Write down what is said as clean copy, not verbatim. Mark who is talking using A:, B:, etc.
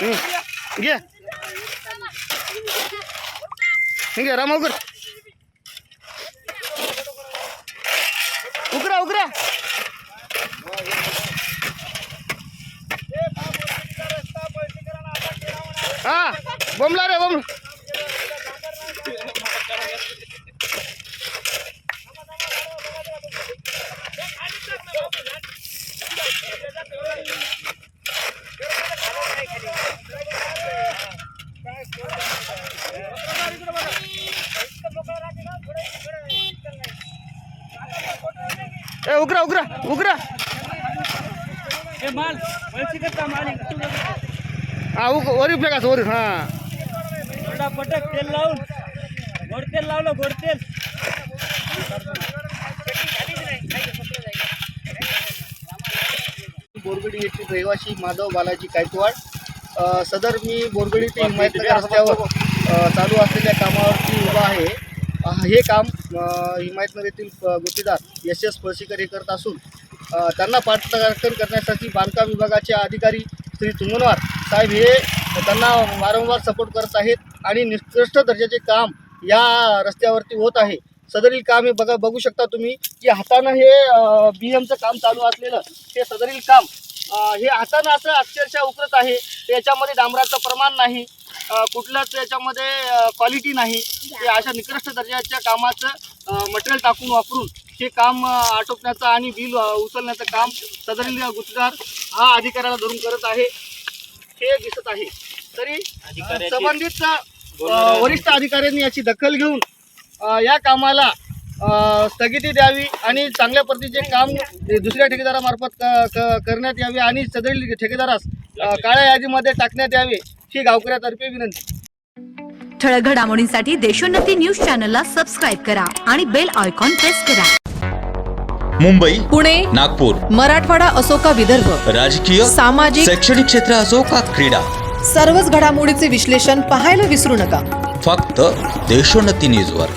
A: घे घे राम उकर उकरा उकरा हा बोंबला रे बोंब ए उकरा उकरा उकरा
B: ए माल वैसे करता माल
A: हा वर फ्लेकास वर हा
B: थोडा पटक तेल लावून गोड तेल लावलं गोड तेल
A: बोरगडी येथील रहिवासी माधव बालाजी गायकवाड सदर मी बोरगडी ते हिमायतनगर रस्त्यावर चालू असलेल्या कामावरती उभा आहे। हे काम हिमायतनगर येथील गुत्तेदार एस पळशीकर हे करत असून त्यांना पाठराखण करण्यासाठी बांधकाम विभागाचे अधिकारी श्री तुंगनवार साहेब हे त्यांना वारंवार सपोर्ट करत आहेत आणि निकृष्ट दर्जाचे काम या रस्त्यावरती होत आहे। सदरील काम हे बघू शकता तुम्ही की हातानं हे BMचं काम चालू असलेलं हे सदरील काम हे हातानं असं अक्षरशः उकरत आहे। याच्यामध्ये डांबराचं प्रमाण नाही, कुठलंच याच्यामध्ये क्वालिटी नाही। ते अशा निकृष्ट दर्जाच्या कामाचं मटेरियल टाकून वापरून हे काम आटोपण्याचं आणि बिल उचलण्याचं काम सदरील गुत्तेदार हा अधिकाऱ्याला धरून करत आहे हे दिसत आहे। तरी संबंधित वरिष्ठ अधिकाऱ्यांनी याची दखल घेऊन या कामाला स्थगिती द्यावी आणि चांगल्या पद्धतीचे काम दुसऱ्या ठेकेदारामार्फत करण्यात यावे आणि सदरील ठेकेदारास काळ्या यादीमध्ये टाकण्यात यावे ही गावकऱ्यातर्फे विनंती।
C: ठळक घडामोडींसाठी देशोन्नती न्यूज चॅनलला सबस्क्राईब करा आणि बेल आयकॉन प्रेस करा।
D: मुंबई,
E: पुणे,
D: नागपूर,
E: मराठवाडा असो का विदर्भ,
D: राजकीय,
E: सामाजिक,
D: शैक्षणिक क्षेत्र असो का क्रीडा,
E: सर्वच घडामोडीचे विश्लेषण पाहायला विसरू नका।
D: फक्त देशोन्नती न्यूजवर।